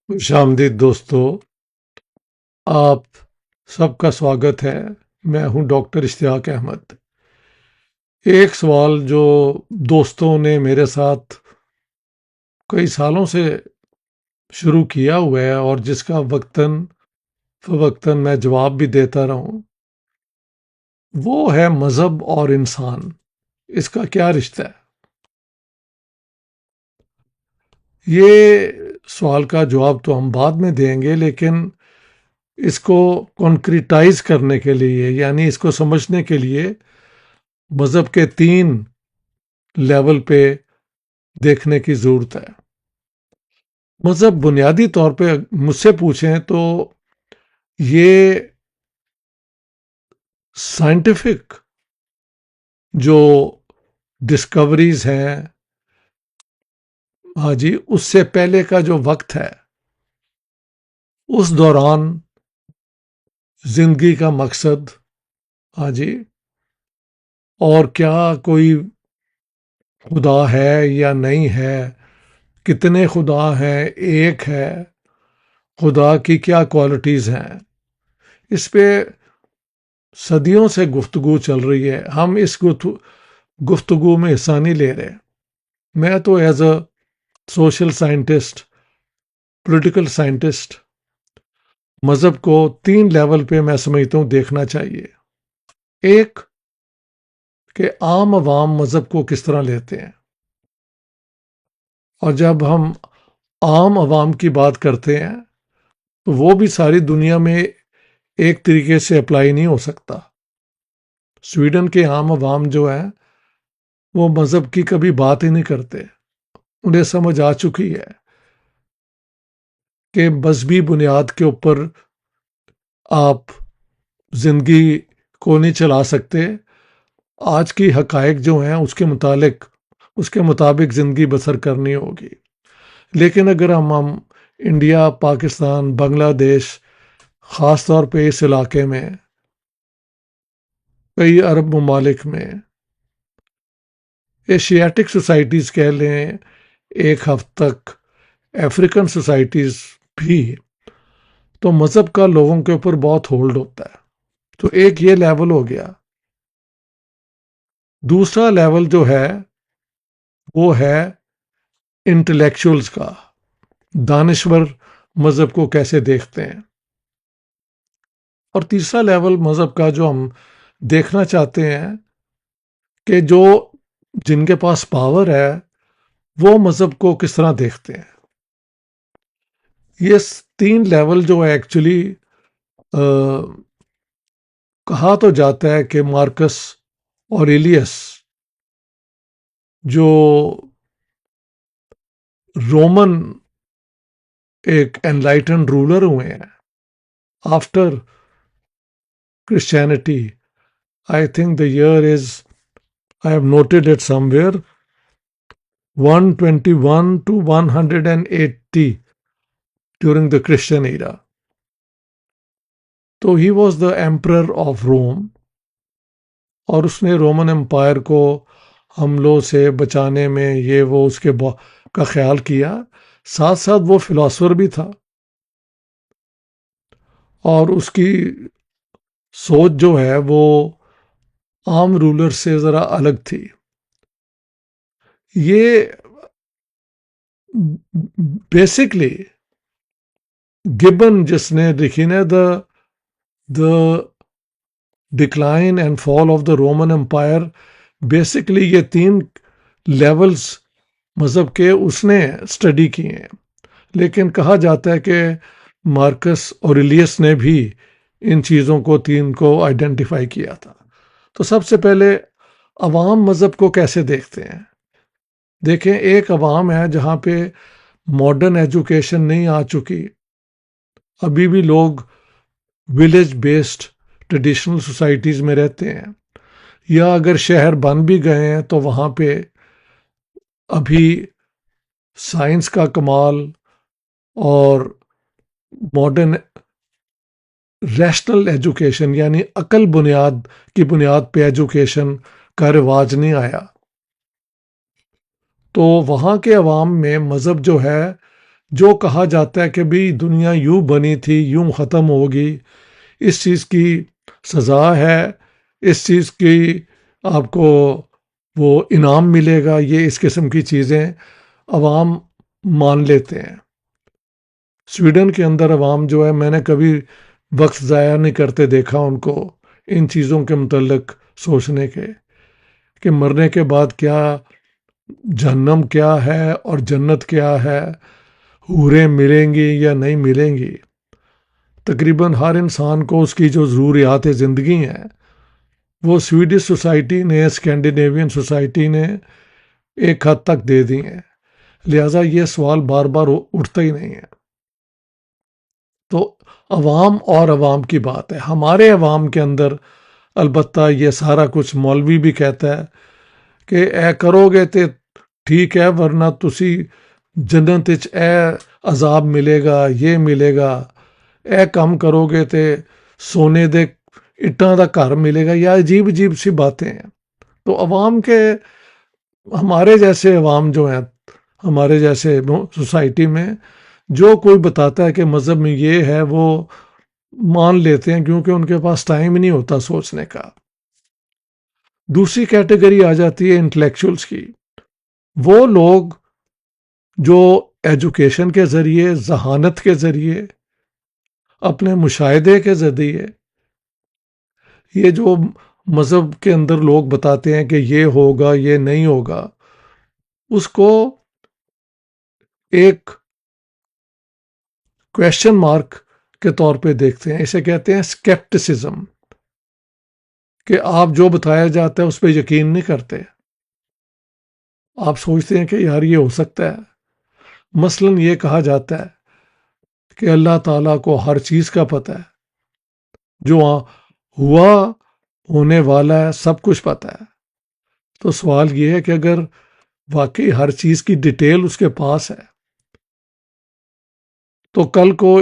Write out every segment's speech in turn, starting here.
خوش آمدید دوستو، آپ سب کا سواگت ہے۔ میں ہوں ڈاکٹر اشتیاق احمد۔ ایک سوال جو دوستوں نے میرے ساتھ کئی سالوں سے شروع کیا ہوا ہے اور جس کا وقتاً فوقتاً میں جواب بھی دیتا رہا ہوں، وہ ہے مذہب اور انسان، اس کا کیا رشتہ ہے؟ یہ سوال کا جواب تو ہم بعد میں دیں گے، لیکن اس کو کنکریٹائز کرنے کے لیے، یعنی اس کو سمجھنے کے لیے مذہب کے 3 لیول پہ دیکھنے کی ضرورت ہے۔ مذہب بنیادی طور پہ مجھ سے پوچھیں تو یہ سائنٹیفک جو ڈسکوریز ہیں، ہاں جی، اس سے پہلے کا جو وقت ہے، اس دوران زندگی کا مقصد، ہاں جی، اور کیا کوئی خدا ہے یا نہیں ہے، کتنے خدا ہیں، ایک ہے، خدا کی کیا کوالٹیز ہیں، اس پہ صدیوں سے گفتگو چل رہی ہے۔ ہم اس گفتگو میں حصہ نہیں لے رہے۔ میں تو as a social scientist, political scientist, مذہب کو 3 لیول پہ میں سمجھتا ہوں دیکھنا چاہیے۔ ایک کہ عام عوام مذہب کو کس طرح لیتے ہیں، اور جب ہم عام عوام کی بات کرتے ہیں تو وہ بھی ساری دنیا میں ایک طریقے سے اپلائی نہیں ہو سکتا۔ سویڈن کے عام عوام جو ہیں وہ مذہب کی کبھی بات ہی نہیں کرتے۔ انہیں سمجھ آ چکی ہے کہ مذہبی بنیاد کے اوپر آپ زندگی کو نہیں چلا سکتے۔ آج کی حقائق جو ہیں اس کے مطابق زندگی بسر کرنی ہوگی۔ لیکن اگر ہم انڈیا، پاکستان، بنگلہ دیش، خاص طور پہ اس علاقے میں، کئی عرب ممالک میں، ایشیاٹک سوسائٹیز کہہ لیں، ایک حد تک افریقن سوسائٹیز بھی، تو مذہب کا لوگوں کے اوپر بہت ہولڈ ہوتا ہے۔ تو ایک یہ لیول ہو گیا۔ دوسرا لیول جو ہے وہ ہے انٹلیکچوئلز کا، دانشور مذہب کو کیسے دیکھتے ہیں۔ اور تیسرا لیول مذہب کا جو ہم دیکھنا چاہتے ہیں کہ جن کے پاس پاور ہے وہ مذہب کو کس طرح دیکھتے ہیں۔ یہ 3 لیول جو ہے ایکچولی کہا تو جاتا ہے کہ مارکس اوریلیس جو رومن ایک انلائٹنڈ رولر ہوئے ہیں after Christianity, I think the year is, I have noted it somewhere ویئر، 121 to 180 during the Christian era. تو he was the emperor of Rome, اور اس نے رومن امپائر کو حملوں سے بچانے میں یہ وہ اس کے کا خیال کیا۔ ساتھ ساتھ وہ فلاسفر بھی تھا، اور اس کی سوچ جو ہے وہ عام رولر سے ذرا الگ تھی۔ یہ بیسکلی گبن جس نے لکھی نا the decline and fall of the Roman empire, basically یہ 3 لیولز مذہب کے اس نے اسٹڈی کیے ہیں۔ لیکن کہا جاتا ہے کہ مارکس اوریلیس نے بھی ان چیزوں کو 3 کو آئیڈینٹیفائی کیا تھا۔ تو سب سے پہلے عوام مذہب کو کیسے دیکھتے ہیں؟ دیکھیں، ایک عوام ہے جہاں پہ ماڈرن ایجوکیشن نہیں آ چکی، ابھی بھی لوگ ولیج بیسڈ ٹریڈیشنل سوسائٹیز میں رہتے ہیں، یا اگر شہر بن بھی گئے ہیں تو وہاں پہ ابھی سائنس کا کمال اور ماڈرن ریشنل ایجوکیشن، یعنی عقل کی بنیاد پہ ایجوکیشن کا رواج نہیں آیا۔ تو وہاں کے عوام میں مذہب جو ہے جو کہا جاتا ہے کہ بھی دنیا یوں بنی تھی یوں ختم ہوگی، اس چیز کی سزا ہے، اس چیز کی آپ کو وہ انعام ملے گا، یہ اس قسم کی چیزیں عوام مان لیتے ہیں۔ سویڈن کے اندر عوام جو ہے، میں نے کبھی وقت ضائع نہیں کرتے دیکھا ان کو ان چیزوں کے متعلق سوچنے کے کہ مرنے کے بعد کیا، جہنم کیا ہے اور جنت کیا ہے، حوریں ملیں گی یا نہیں ملیں گی۔ تقریباً ہر انسان کو اس کی جو ضروریات زندگی ہیں وہ سویڈش سوسائٹی نے، اسکینڈینیوین سوسائٹی نے ایک حد تک دے دی ہیں، لہٰذا یہ سوال بار بار اٹھتا ہی نہیں ہے۔ تو عوام اور عوام کی بات ہے، ہمارے عوام کے اندر البتہ یہ سارا کچھ مولوی بھی کہتا ہے کہ اے کرو گے تے ٹھیک ہے، ورنہ تسی جنت وچ اے عذاب ملے گا، یہ ملے گا، اے کام کرو گے تے سونے دے اٹاں دا گھر ملے گا، یا عجیب عجیب سی باتیں ہیں۔ تو عوام کے، ہمارے جیسے عوام جو ہیں، ہمارے جیسے سوسائٹی میں جو کوئی بتاتا ہے کہ مذہب میں یہ ہے وہ مان لیتے ہیں، کیونکہ ان کے پاس ٹائم نہیں ہوتا سوچنے کا۔ دوسری کیٹیگری آ جاتی ہے انٹلیکچوئلس کی، وہ لوگ جو ایجوکیشن کے ذریعے، ذہانت کے ذریعے، اپنے مشاہدے کے ذریعے، یہ جو مذہب کے اندر لوگ بتاتے ہیں کہ یہ ہوگا یہ نہیں ہوگا، اس کو ایک کویشچن مارک کے طور پہ دیکھتے ہیں۔ اسے کہتے ہیں اسکیپٹسزم، کہ آپ جو بتایا جاتا ہے اس پہ یقین نہیں کرتے، آپ سوچتے ہیں کہ یار یہ ہو سکتا ہے۔ مثلاً یہ کہا جاتا ہے کہ اللہ تعالیٰ کو ہر چیز کا پتہ ہے، جو ہوا ہونے والا ہے سب کچھ پتہ ہے۔ تو سوال یہ ہے کہ اگر واقعی ہر چیز کی ڈیٹیل اس کے پاس ہے، تو کل کو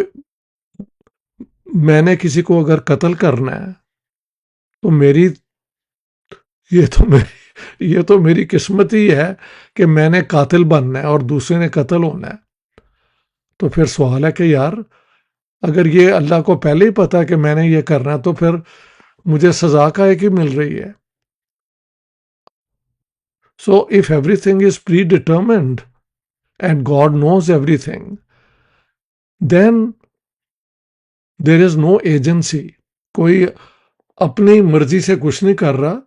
میں نے کسی کو اگر قتل کرنا ہے تو یہ تو میری قسمت ہی ہے کہ میں نے قاتل بننا ہے اور دوسرے نے قتل ہونا ہے۔ تو پھر سوال ہے کہ یار اگر یہ اللہ کو پہلے ہی پتا کہ میں نے یہ کرنا ہے تو پھر مجھے سزا کا ہے کہ مل رہی ہے۔ So if everything is predetermined and God knows everything, then there is no agency. کوئی اپنی مرضی سے کچھ نہیں کر رہا،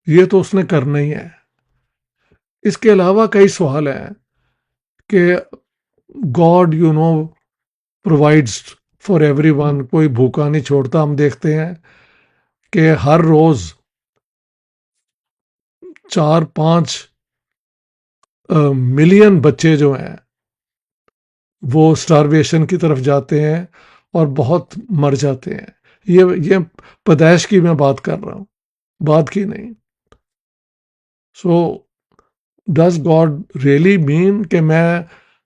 یہ تو اس نے کرنا ہی ہے۔ اس کے علاوہ کئی سوال ہیں کہ God provides for every one, کوئی بھوکا نہیں چھوڑتا۔ ہم دیکھتے ہیں کہ ہر روز 4-5 ملین بچے جو ہیں وہ سٹارویشن کی طرف جاتے ہیں اور بہت مر جاتے ہیں۔ یہ پیدائش کی میں بات کر رہا ہوں، بات کی نہیں۔ So does God really mean کہ میں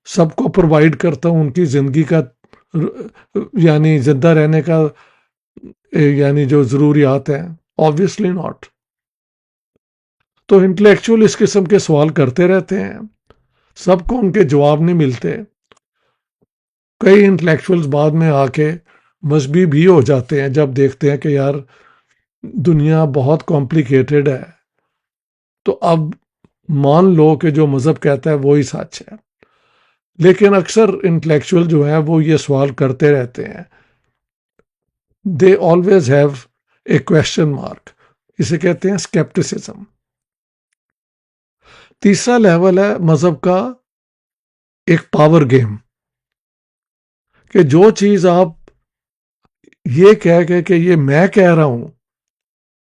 سب کو پرووائڈ کرتا ہوں ان کی زندگی کا، یعنی زندہ رہنے کا، یعنی جو ضروریات ہیں؟ Obviously not. تو انٹلیکچوئل اس قسم کے سوال کرتے رہتے ہیں، سب کو ان کے جواب نہیں ملتے۔ کئی انٹلیکچوئلز بعد میں آ کے مذہبی بھی ہو جاتے ہیں جب دیکھتے ہیں کہ یار دنیا بہت کمپلیکیٹڈ ہے، تو اب مان لو کہ جو مذہب کہتا ہے وہی سچ ہے۔ لیکن اکثر انٹلیکچوئل جو ہیں وہ یہ سوال کرتے رہتے ہیں، they always have a question mark, اسے کہتے ہیں اسکیپٹسزم۔ تیسرا لیول ہے مذہب کا ایک پاور گیم، کہ جو چیز آپ یہ کہہ کے کہ یہ میں کہہ رہا ہوں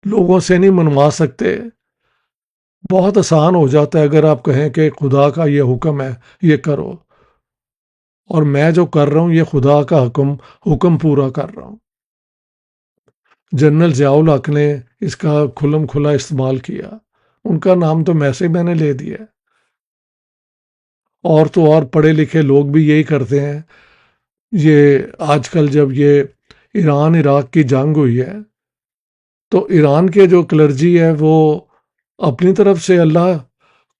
لوگوں سے نہیں منوا سکتے۔ بہت آسان ہو جاتا ہے اگر آپ کہیں کہ خدا کا یہ حکم ہے یہ کرو، اور میں جو کر رہا ہوں یہ خدا کا حکم پورا کر رہا ہوں۔ جنرل ضیاء الحق نے اس کا کھلم کھلا استعمال کیا، ان کا نام تو میں نے لے دیا، اور تو اور پڑھے لکھے لوگ بھی یہی کرتے ہیں۔ یہ آج کل جب یہ ایران عراق کی جنگ ہوئی ہے تو ایران کے جو کلرجی ہے وہ اپنی طرف سے اللہ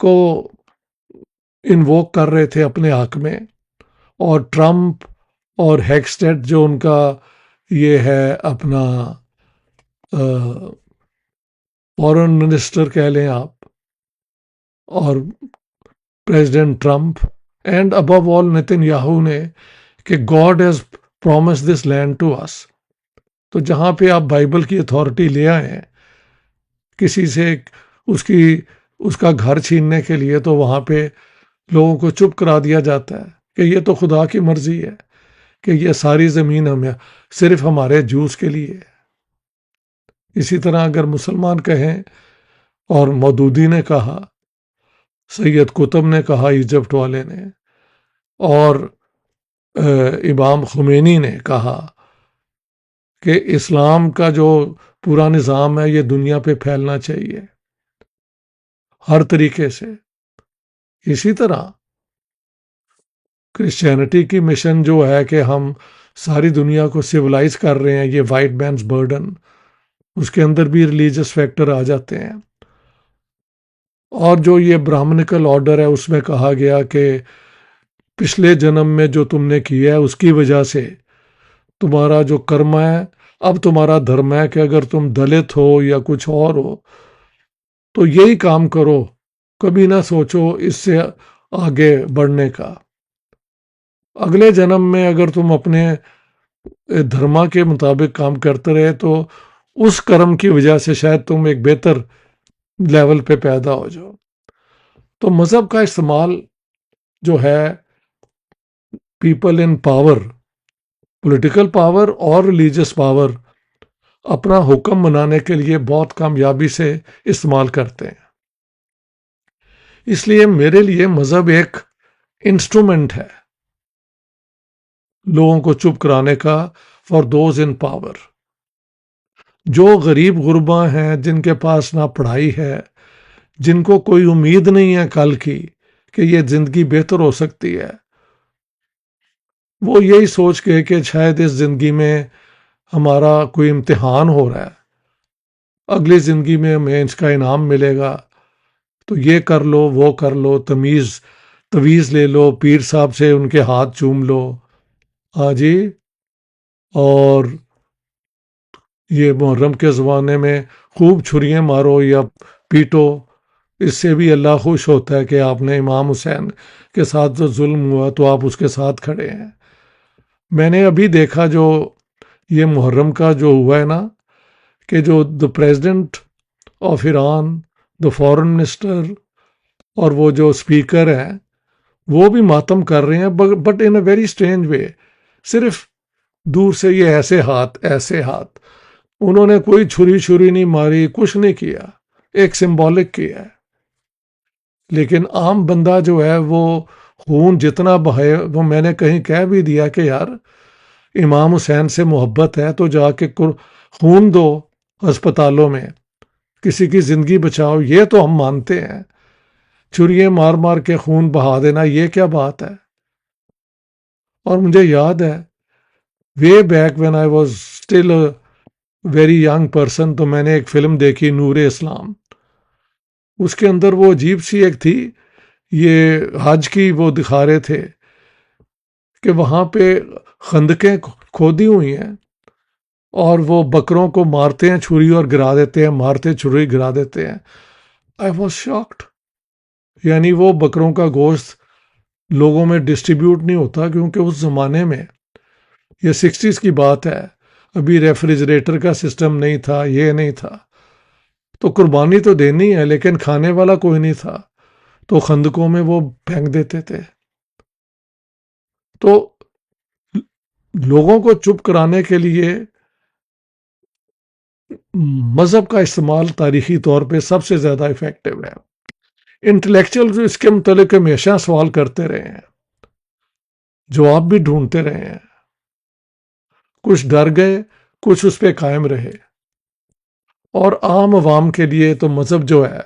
کو انووک کر رہے تھے اپنے حق میں، اور ٹرمپ اور ہیکسٹیٹ جو ان کا یہ ہے اپنا فورن منسٹر کہہ لیں آپ، اور پریزیڈنٹ ٹرمپ اینڈ ابو آل نتن یاہو نے کہ God has promise this land to us. تو جہاں پہ آپ بائبل کی اتھارٹی لے آئے ہیں کسی سے اس کا گھر چھیننے کے لیے، تو وہاں پہ لوگوں کو چپ کرا دیا جاتا ہے کہ یہ تو خدا کی مرضی ہے کہ یہ ساری زمین ہمیں صرف ہمارے جوس کے لیے ہے. اسی طرح اگر مسلمان کہیں، اور مودودی نے کہا، سید قطب نے کہا ایجپٹ والے نے، اور امام خمینی نے کہا کہ اسلام کا جو پورا نظام ہے یہ دنیا پہ پھیلنا چاہیے ہر طریقے سے. اسی طرح کرسچینٹی کی مشن جو ہے کہ ہم ساری دنیا کو سویلائز کر رہے ہیں، یہ وائٹ مینز برڈن، اس کے اندر بھی ریلیجس فیکٹر آ جاتے ہیں. اور جو یہ برہمنیکل آرڈر ہے اس میں کہا گیا کہ پچھلے جنم میں جو تم نے کیا ہے اس کی وجہ سے تمہارا جو کرم ہے، اب تمہارا دھرم ہے کہ اگر تم دلت ہو یا کچھ اور ہو تو یہی کام کرو، کبھی نہ سوچو اس سے آگے بڑھنے کا. اگلے جنم میں اگر تم اپنے دھرما کے مطابق کام کرتے رہے تو اس کرم کی وجہ سے شاید تم ایک بہتر لیول پہ پیدا ہو جاؤ. تو مذہب کا استعمال جو ہے people in power, political power اور ریلیجس پاور، اپنا حکم منانے کے لیے بہت کامیابی سے استعمال کرتے ہیں. اس لیے میرے لیے مذہب ایک انسٹرومنٹ ہے لوگوں کو چپ کرانے کا، فار دوز ان پاور. جو غریب غرباں ہیں، جن کے پاس نہ پڑھائی ہے، جن کو کوئی امید نہیں ہے کل کی کہ یہ زندگی بہتر ہو سکتی ہے، وہ یہی سوچ کے کہ شاید اس زندگی میں ہمارا کوئی امتحان ہو رہا ہے، اگلی زندگی میں ہمیں اس کا انعام ملے گا، تو یہ کر لو، وہ کر لو، تویز لے لو، پیر صاحب سے ان کے ہاتھ چوم لو. ہاں جی. اور یہ محرم کے زمانے میں خوب چھریاں مارو یا پیٹو، اس سے بھی اللہ خوش ہوتا ہے کہ آپ نے امام حسین کے ساتھ جو ظلم ہوا تو آپ اس کے ساتھ کھڑے ہیں. میں نے ابھی دیکھا جو یہ محرم کا جو ہوا ہے نا، کہ جو the president of Iran, the foreign minister اور وہ جو اسپیکر ہیں وہ بھی ماتم کر رہے ہیں، but in a very strange way. صرف دور سے یہ ایسے ہاتھ، انہوں نے کوئی چھری نہیں ماری، کچھ نہیں کیا، ایک سمبولک کیا ہے. لیکن عام بندہ جو ہے وہ خون جتنا بہے، وہ میں نے کہیں کہہ بھی دیا کہ یار امام حسین سے محبت ہے تو جا کے خون دو ہسپتالوں میں، کسی کی زندگی بچاؤ، یہ تو ہم مانتے ہیں. چھریاں مار مار کے خون بہا دینا، یہ کیا بات ہے؟ اور مجھے یاد ہے way back when I was still a very young person, تو میں نے ایک فلم دیکھی نور اسلام. اس کے اندر وہ عجیب سی ایک تھی، یہ حج کی وہ دکھا رہے تھے کہ وہاں پہ خندقیں کھودی ہوئی ہیں اور وہ بکروں کو مارتے ہیں چھری اور گرا دیتے ہیں، مارتے چھری گرا دیتے ہیں. I was shocked. یعنی وہ بکروں کا گوشت لوگوں میں ڈسٹریبیوٹ نہیں ہوتا، کیونکہ اس زمانے میں، یہ 60s کی بات ہے، ابھی ریفریجریٹر کا سسٹم نہیں تھا، یہ نہیں تھا، تو قربانی تو دینی ہے لیکن کھانے والا کوئی نہیں تھا، تو خندقوں میں وہ پھینک دیتے تھے. تو لوگوں کو چپ کرانے کے لیے مذہب کا استعمال تاریخی طور پہ سب سے زیادہ افیکٹو ہے. انٹلیکچوئل اس کے متعلق ہمیشہ سوال کرتے رہے ہیں، جواب بھی ڈھونڈتے رہے ہیں، کچھ ڈر گئے، کچھ اس پہ قائم رہے. اور عام عوام کے لیے تو مذہب جو ہے،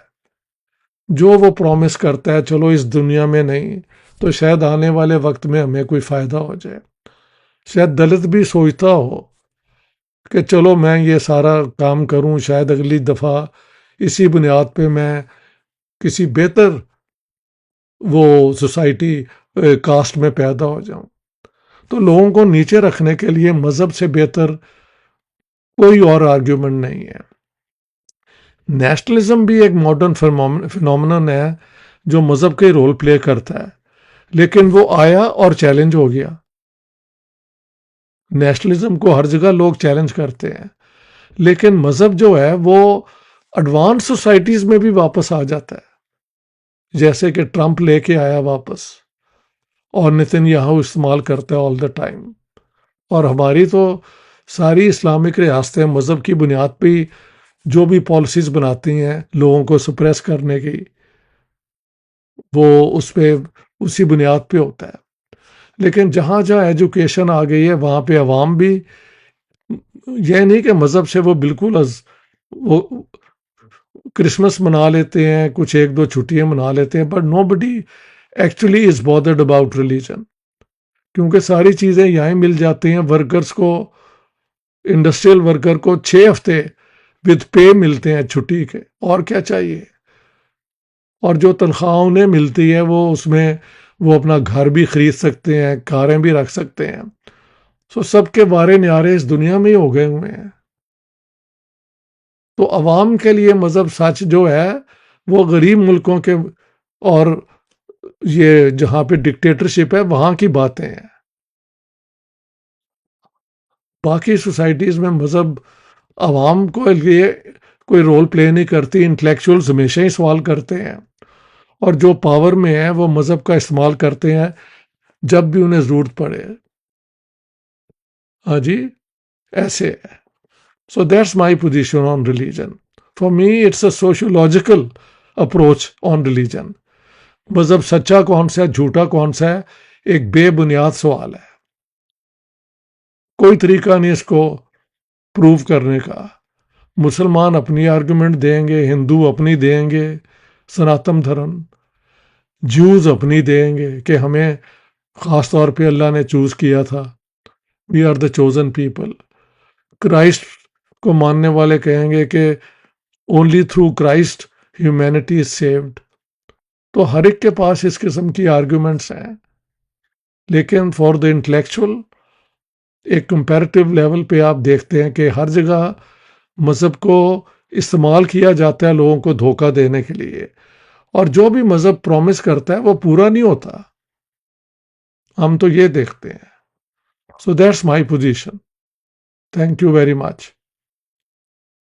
جو وہ پرومس کرتا ہے، چلو اس دنیا میں نہیں تو شاید آنے والے وقت میں ہمیں کوئی فائدہ ہو جائے. شاید دلت بھی سوچتا ہو کہ چلو میں یہ سارا کام کروں، شاید اگلی دفعہ اسی بنیاد پہ میں کسی بہتر وہ سوسائٹی کاسٹ میں پیدا ہو جاؤں. تو لوگوں کو نیچے رکھنے کے لیے مذہب سے بہتر کوئی اور آرگیومنٹ نہیں ہے۔ نیشنلزم بھی ایک ماڈرن فینومینن ہے جو مذہب کے رول پلے کرتا ہے، لیکن وہ آیا اور چیلنج ہو گیا۔ نیشنلزم کو ہر جگہ لوگ چیلنج کرتے ہیں، لیکن مذہب جو ہے وہ ایڈوانس سوسائٹیز میں بھی واپس آ جاتا ہے، جیسے کہ ٹرمپ لے کے آیا واپس، اور نتن یاہو استعمال کرتا ہے آل دا ٹائم۔ اور ہماری تو ساری اسلامک ریاستیں مذہب کی بنیاد پہ جو بھی پالیسیز بناتی ہیں لوگوں کو سپریس کرنے کی، وہ اسی بنیاد پہ ہوتا ہے۔ لیکن جہاں جہاں ایجوکیشن آ گئی ہے وہاں پہ عوام بھی، یہ نہیں کہ مذہب سے وہ بالکل وہ کرسمس منا لیتے ہیں، کچھ ایک دو چھٹیاں منا لیتے ہیں، but nobody actually is bothered about religion, کیونکہ ساری چیزیں یہاں مل جاتی ہیں۔ ورکرز کو، انڈسٹریل ورکر کو 6 ہفتے وتھ پے ملتے ہیں چھٹی کے، اور کیا چاہیے؟ اور جو تنخواہ انہیں ملتی ہے وہ اس میں وہ اپنا گھر بھی خرید سکتے ہیں، کاریں بھی رکھ سکتے ہیں۔ سب کے وارے نیارے اس دنیا میں ہی ہو گئے ہوئے ہیں۔ تو عوام کے لیے مذہب سچ جو ہے وہ غریب ملکوں کے اور یہ جہاں پہ ڈکٹیٹرشپ ہے وہاں کی باتیں ہیں۔ باقی سوسائٹیز میں مذہب عوام کو لیے کوئی رول پلے نہیں کرتی، انٹلیکچوئلز ہمیشہ ہی سوال کرتے ہیں، اور جو پاور میں ہیں وہ مذہب کا استعمال کرتے ہیں جب بھی انہیں ضرورت پڑے۔ ہاں جی، ایسے ہے۔ So that's my position on religion. For me, it's a sociological approach on religion. مذہب سچا کون سا ہے، جھوٹا کون سا ہے، ایک بے بنیاد سوال ہے۔ کوئی طریقہ نہیں اس کو پروو کرنے کا۔ مسلمان اپنی آرگومنٹ دیں گے، ہندو اپنی دیں گے، سناتن دھرم، جیوز اپنی دیں گے کہ ہمیں خاص طور پہ اللہ نے چوز کیا تھا، we are the chosen people. Christ کو ماننے والے کہیں گے کہ only through Christ humanity is saved. تو ہر ایک کے پاس اس قسم کی آرگومنٹس ہیں، لیکن فار دا انٹلیکچوئل ایک کمپیریٹیو لیول پہ آپ دیکھتے ہیں کہ ہر جگہ مذہب کو استعمال کیا جاتا ہے لوگوں کو دھوکہ دینے کے لیے، اور جو بھی مذہب پرومس کرتا ہے وہ پورا نہیں ہوتا۔ ہم تو یہ دیکھتے ہیں۔ So that's my position. Thank you very much.